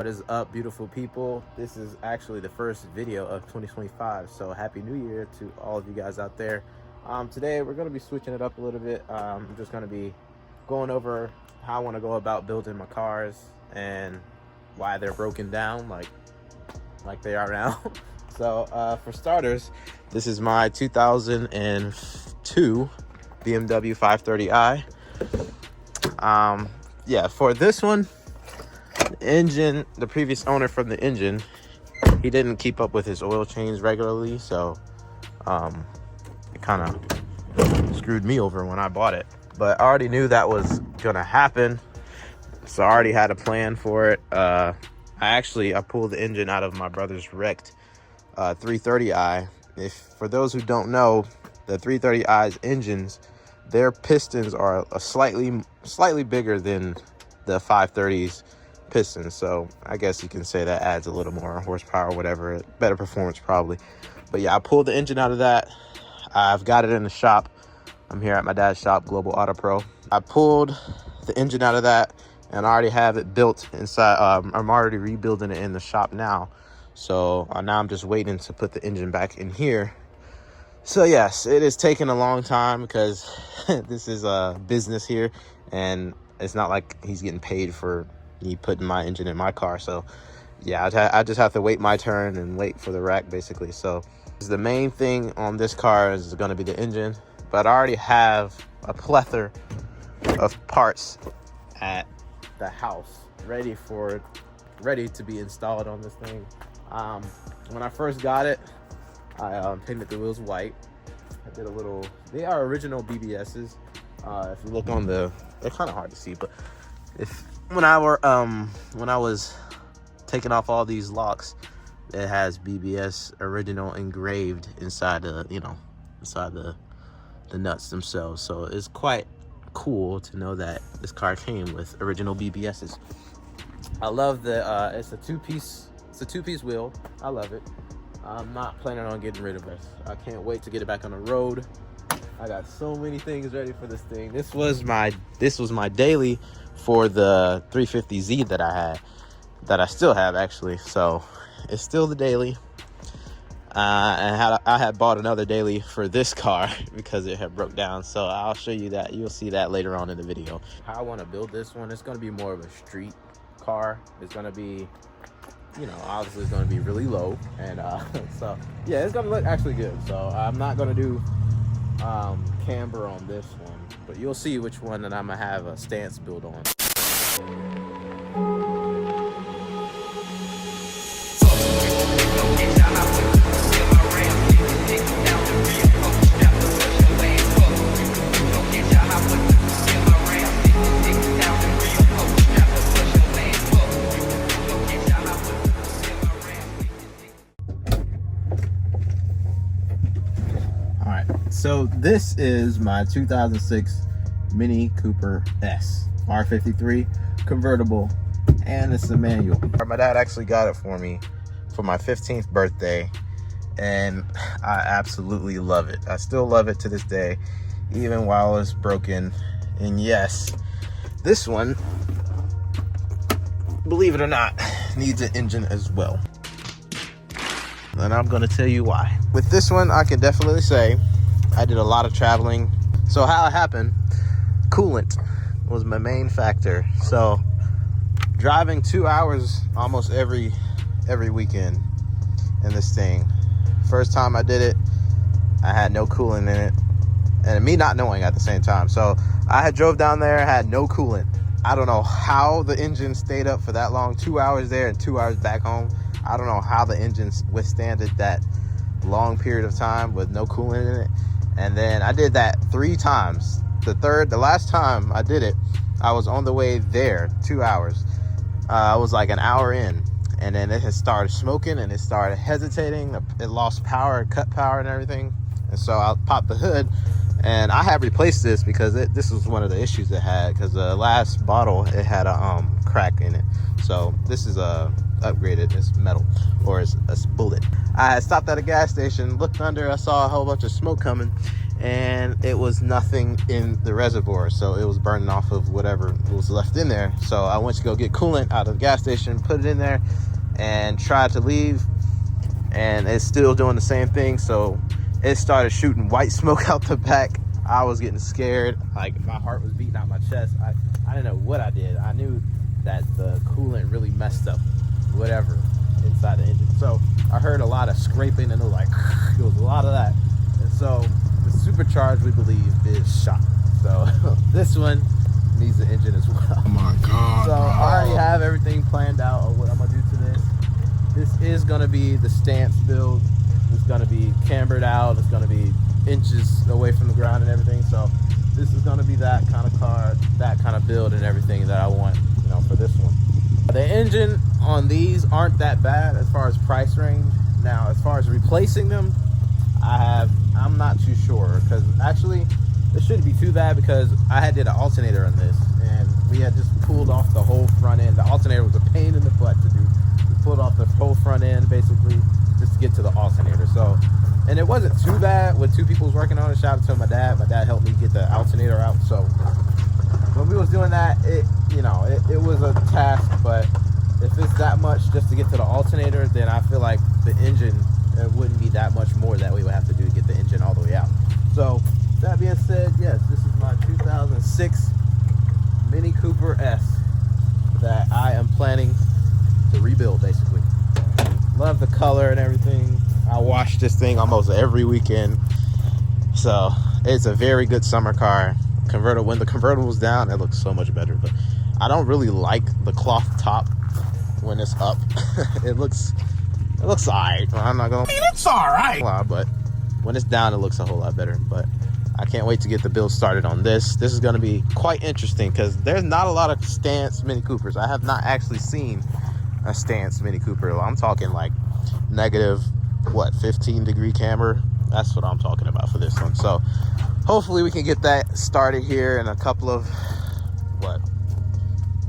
What is up, beautiful people? This is actually the first video of 2025, so happy new year to all of you guys out there. Today we're going to be switching it up a little bit. I'm just going to be going over how I want to go about building my cars and why they're broken down like they are now. So for starters, this is my 2002 BMW 530i. Yeah, for this one, the engine, the previous owner from the engine, he didn't keep up with his oil change regularly, so it kind of screwed me over when I bought it. But I already knew that was gonna happen, so I already had a plan for it. I pulled the engine out of my brother's wrecked 330i. For those who don't know, the 330i's engines, their pistons are slightly bigger than the 530's pistons, so I guess you can say that adds a little more horsepower or whatever, better performance probably. But yeah, I pulled the engine out of that. I've got it in the shop. I'm here at my dad's shop, Global Auto Pro. I pulled the engine out of that and I already have it built inside. I'm already rebuilding it in the shop now, so now I'm just waiting to put the engine back in here. So yes, it is taking a long time because this is a business here and it's not like he's getting paid for me putting my engine in my car. So yeah, I just have to wait my turn and wait for the rack basically. So the main thing on this car is going to be the engine, but I already have a plethora of parts at the house ready to be installed on this thing. When I first got it, I painted the wheels white. I did they are original BBS's. If you look on they're kind of hard to see, but when I was taking off all these locks, it has BBS original engraved inside the nuts themselves. So it's quite cool to know that this car came with original BBS's. I love it's a two-piece wheel. I love it. I'm not planning on getting rid of it. I can't wait to get it back on the road. I got so many things ready for this thing. This was my daily for the 350Z that I still have actually. So it's still the daily. And I had bought another daily for this car because it had broke down. So I'll show you that. You'll see that later on in the video. How I want to build this one, it's going to be more of a street car. It's going to be, obviously it's going to be really low. And so yeah, it's going to look actually good. So I'm not going to do camber on this one, but you'll see which one that I'm gonna have a stance build on. So this is my 2006 Mini Cooper S R53 convertible, and it's a manual. My dad actually got it for me for my 15th birthday, and I absolutely love it. I still love it to this day, even while it's broken. And yes, this one, believe it or not, needs an engine as well. And I'm gonna tell you why. With this one, I can definitely say I did a lot of traveling. So how it happened, coolant was my main factor. So driving 2 hours almost every weekend in this thing. First time I did it, I had no coolant in it, and me not knowing at the same time. So I had drove down there, had no coolant. I don't know how the engine stayed up for that long, 2 hours there and 2 hours back home. I don't know how the engine withstanded that long period of time with no coolant in it. And then I did that 3 times. The last time I did it, I was on the way there 2 hours. I was like an hour in, and then it had started smoking and it started hesitating. It lost power, cut power and everything. And so I popped the hood, and I have replaced this because this was one of the issues it had, because the last bottle, it had a crack in it. So this is upgraded. It's metal, or it's bullet. I stopped at a gas station, looked under, I saw a whole bunch of smoke coming, and it was nothing in the reservoir, so it was burning off of whatever was left in there. So I went to go get coolant out of the gas station, put it in there, and tried to leave, and it's still doing the same thing. So it started shooting white smoke out the back. I was getting scared, like my heart was beating out my chest. I didn't know what I did. I knew that the coolant really messed up whatever inside the engine. So I heard a lot of scraping, and it was like it was a lot of that. And so the supercharged, we believe, is shot. So this one needs the engine as well. Oh my God. So I already have everything planned out of what I'm gonna do to this. This is gonna be the stance build. It's gonna be cambered out. It's gonna be inches away from the ground and everything. So this is gonna be that kind of car, that kind of build and everything that I want, you know, for this one. The engine on these aren't that bad as far as price range. Now, as far as replacing them, I'm not too sure, because actually it shouldn't be too bad, because I did an alternator on this, and we had just pulled off the whole front end. The alternator was a pain in the butt to do. We pulled off the whole front end basically just to get to the alternator. So, and it wasn't too bad when two people was working on it. Shout out to my dad. My dad helped me get the alternator out. So when we was doing that, it was a task. But if it's that much just to get to the alternator, then I feel like the engine, it wouldn't be that much more that we would have to do to get the engine all the way out. So that being said, yes, this is my 2006 Mini Cooper S that I am planning to rebuild, basically. Love the color and everything. I wash this thing almost every weekend, so it's a very good summer car. Convertible, when the convertible's down, it looks so much better. But I don't really like the cloth top when it's up. it looks alright. I'm not gonna. It's alright. But when it's down, it looks a whole lot better. But I can't wait to get the build started on this. This is going to be quite interesting, because there's not a lot of stance Mini Coopers. I have not actually seen a stance Mini Cooper. I'm talking like negative 15-degree camber. That's what I'm talking about for this one. So hopefully we can get that started here in a couple of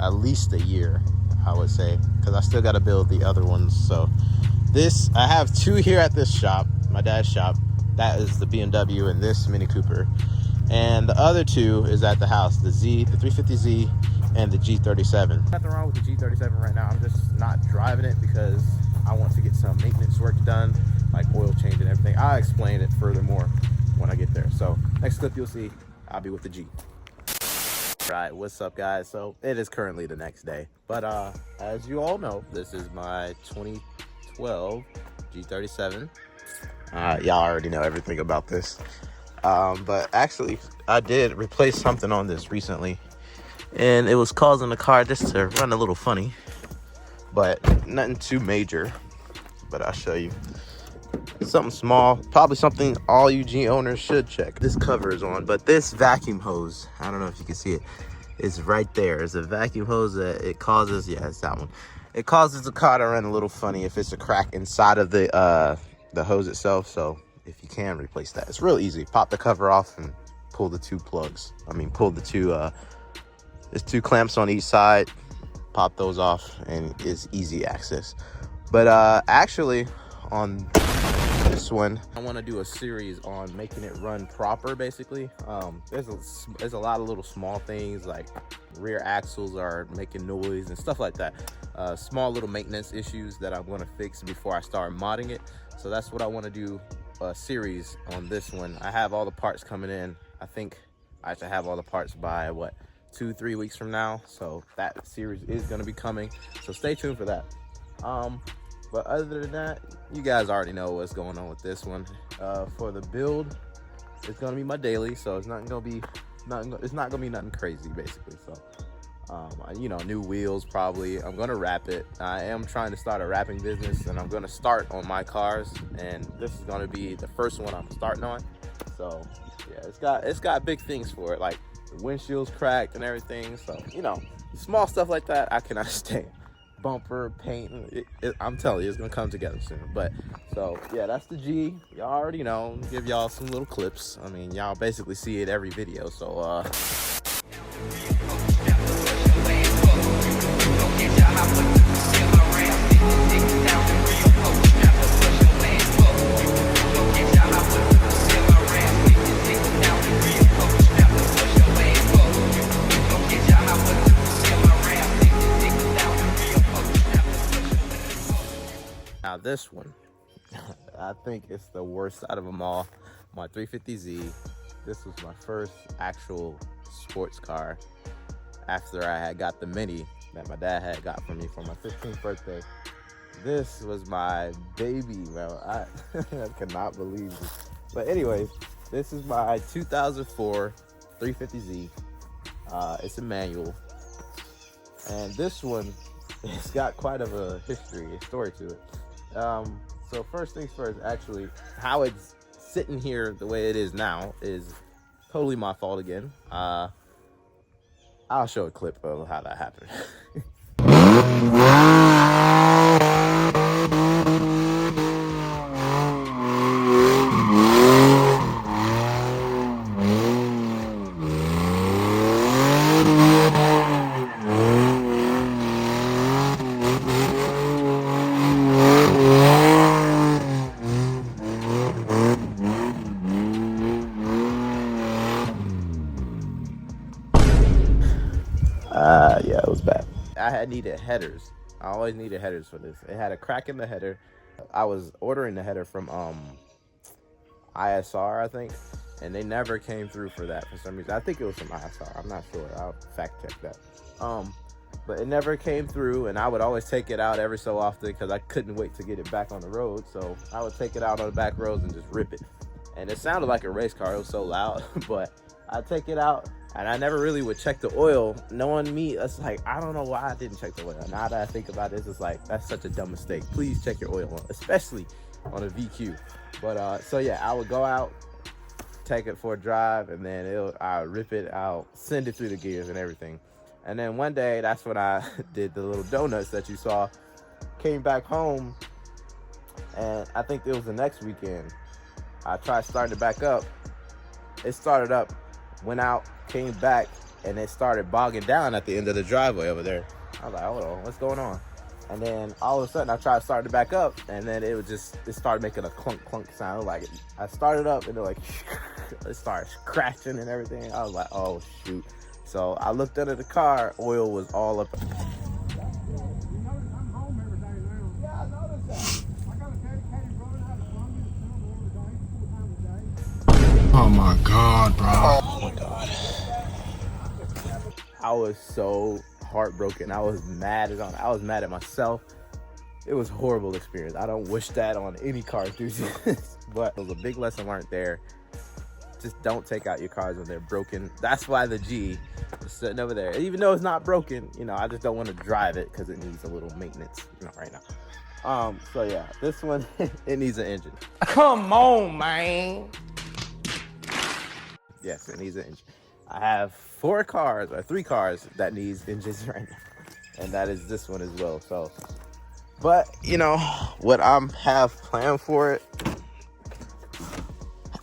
at least a year, I would say, because I still got to build the other ones. So this, I have two here at this shop, my dad's shop. That is the BMW and this Mini Cooper, and the other two is at the house, the 350Z and the G37. Nothing wrong with the G37 right now. I'm just not driving it because I want to get some maintenance work done, like oil change and everything. I'll explain it furthermore when I get there. So next clip you'll see, I'll be with the G. Right, what's up guys? So it is currently the next day, but as you all know, this is my 2012 G37. Y'all already know everything about this, but actually I did replace something on this recently, and it was causing the car just to run a little funny, but nothing too major. But I'll show you something small, probably something all you G owners should check. This cover is on, but this vacuum hose, I don't know if you can see it, it's right there. It's a vacuum hose that it causes, yeah, it's that one. It causes the car to run a little funny if it's a crack inside of the hose itself. So if you can replace that, it's real easy. Pop the cover off and pull the two plugs. Pull the two there's two clamps on each side, pop those off, and it's easy access. But actually on this one, I want to do a series on making it run proper, basically. There's a lot of little small things, like rear axles are making noise and stuff like that. Small little maintenance issues that I'm going to fix before I start modding it. So that's what I want to do, a series on this one. I have all the parts coming in. I think I should have all the parts by 2-3 weeks from now. So that series is going to be coming, so stay tuned for that. But other than that, you guys already know what's going on with this one. For the build, it's gonna be my daily, so it's not gonna be nothing crazy, basically. So new wheels probably. I'm gonna wrap it. I am trying to start a wrapping business, and I'm gonna start on my cars, and this is gonna be the first one I'm starting on. So yeah, it's got big things for it, like the windshield's cracked and everything. So small stuff like that I can understand. Bumper paint, I'm telling you, it's gonna come together soon. But so yeah, that's the G. Y'all already know. Give y'all some little clips. Y'all basically see it every video. So Now this one, I think it's the worst out of them all. My 350Z. This was my first actual sports car after I had got the Mini that my dad had got for me for my 15th birthday. This was my baby, bro. I cannot believe this. But anyways, this is my 2004 350Z. It's a manual. And this one, it's got quite of a history, a story to it. So first things first, actually, how it's sitting here the way it is now is totally my fault again. I'll show a clip of how that happened. Yeah, it was bad. I had needed headers. I always needed headers for this. It had a crack in the header. I was ordering the header from ISR, I think, and they never came through for that for some reason. I think it was from ISR. I'm not sure. I'll fact check that. But it never came through, and I would always take it out every so often because I couldn't wait to get it back on the road. So I would take it out on the back roads and just rip it. And it sounded like a race car. It was so loud, but I'd take it out. And I never really would check the oil. Knowing me, it's like, I don't know why I didn't check the oil. Now that I think about it, it's like, that's such a dumb mistake. Please check your oil, especially on a VQ. But so yeah, I would go out, take it for a drive, and then I'll rip it, I'll send it through the gears and everything. And then one day, that's when I did the little donuts that you saw. Came back home, and I think it was the next weekend. I tried starting it back up. It started up, went out, came back, and it started bogging down at the end of the driveway over there. I was like, hold on, what's going on? And then all of a sudden I tried to start it back up, and then it started making a clunk clunk sound. Like I started up and it started crashing and everything. I was like, oh shoot. So I looked under the car, oil was all up. Oh my God, bro. Oh my God. I was so heartbroken. I was mad at myself. It was a horrible experience. I don't wish that on any car enthusiast, but it was a big lesson learned there. Just don't take out your cars when they're broken. That's why the G is sitting over there. Even though it's not broken, I just don't want to drive it because it needs a little maintenance, right now. So yeah, this one, it needs an engine. Come on, man. Yes, it needs an engine. I have 3 cars that needs engines right now, and that is this one as well. So, but what I have planned for it,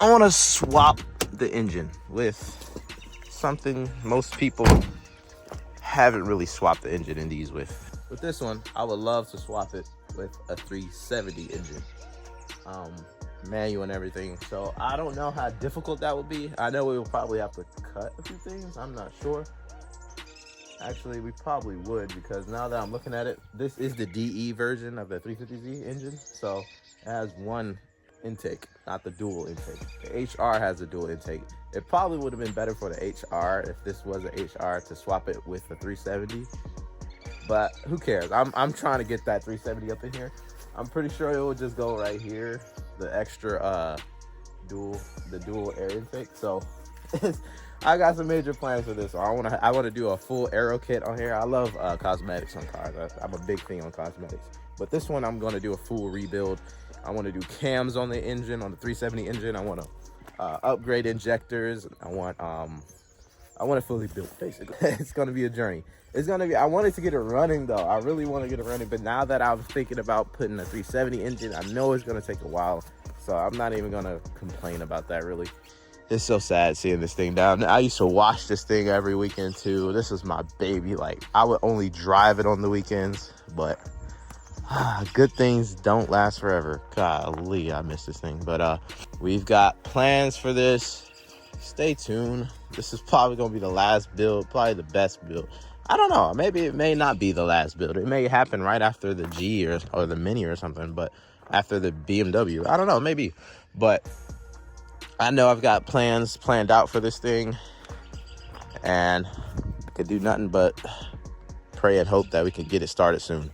I want to swap the engine with something most people haven't really swapped the engine in these with. With this one, I would love to swap it with a 370 engine. Manual and everything. So I don't know how difficult that would be. I know we will probably have to cut a few things. I'm not sure. Actually, we probably would, because now that I'm looking at it, this is the DE version of the 350Z engine. So it has one intake, not the dual intake. The HR has a dual intake. It probably would have been better for the HR if this was an HR to swap it with the 370. But who cares? I'm trying to get that 370 up in here. I'm pretty sure it will just go right here. The extra dual air intake. So I got some major plans for this. So I want to do a full aero kit on here. I love cosmetics on cars. I'm a big thing on cosmetics. But this one, I'm going to do a full rebuild. I want to do cams on the engine, on the 370 engine. I want to upgrade injectors. I want it fully built, basically. It's going to be a journey. I wanted to get it running, though. I really want to get it running. But now that I'm thinking about putting a 370 engine, I know it's going to take a while. So I'm not even going to complain about that, really. It's so sad seeing this thing down. I used to wash this thing every weekend, too. This is my baby. Like, I would only drive it on the weekends. But good things don't last forever. Golly, I miss this thing. But we've got plans for this. Stay tuned. This is probably going to be the last build, probably the best build. I don't know. Maybe it may not be the last build. It may happen right after the G or the Mini or something, but after the BMW. I don't know, maybe. But I know I've got plans planned out for this thing, and I could do nothing but pray and hope that we can get it started soon.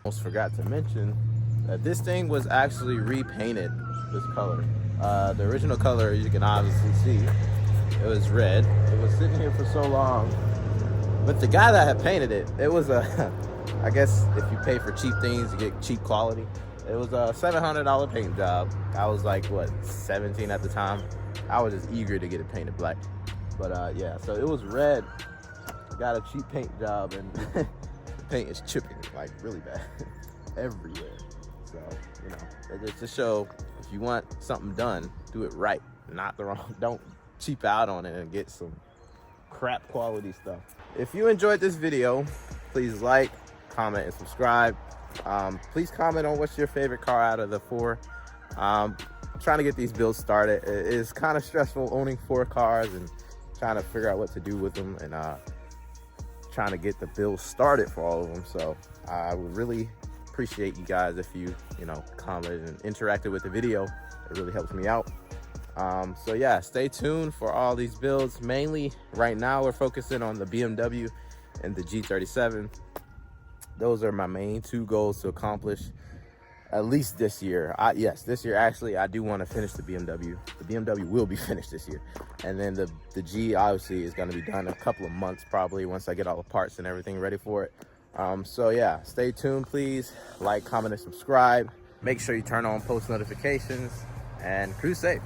Almost forgot to mention that this thing was actually repainted this color. The original color, you can obviously see, it was red. It was sitting here for so long, but the guy that had painted it, it was a I guess if you pay for cheap things, you get cheap quality. It was a $700 paint job. I was like, what, 17 at the time. I was just eager to get it painted black. But yeah, so it was red. Got a cheap paint job, and the paint is chipping like really bad everywhere. So, you know, it's to show, if you want something done, do it right, not the wrong. Don't cheap out on it and get some crap quality stuff. If you enjoyed this video, please like, comment, and subscribe. Please comment on what's your favorite car out of the 4. Trying to get these builds started. It is kind of stressful owning 4 cars and trying to figure out what to do with them, and trying to get the build started for all of them. So I would really appreciate you guys if you commented and interacted with the video. It really helps me out. So yeah, stay tuned for all these builds. Mainly right now we're focusing on the BMW and the G37. Those are my main 2 goals to accomplish, at least this year. Yes, this year actually I do want to finish the BMW. The BMW will be finished this year, and then the G obviously is going to be done in a couple of months probably, once I get all the parts and everything ready for it. So yeah, stay tuned, please. Like, comment, and subscribe. Make sure you turn on post notifications, and cruise safe.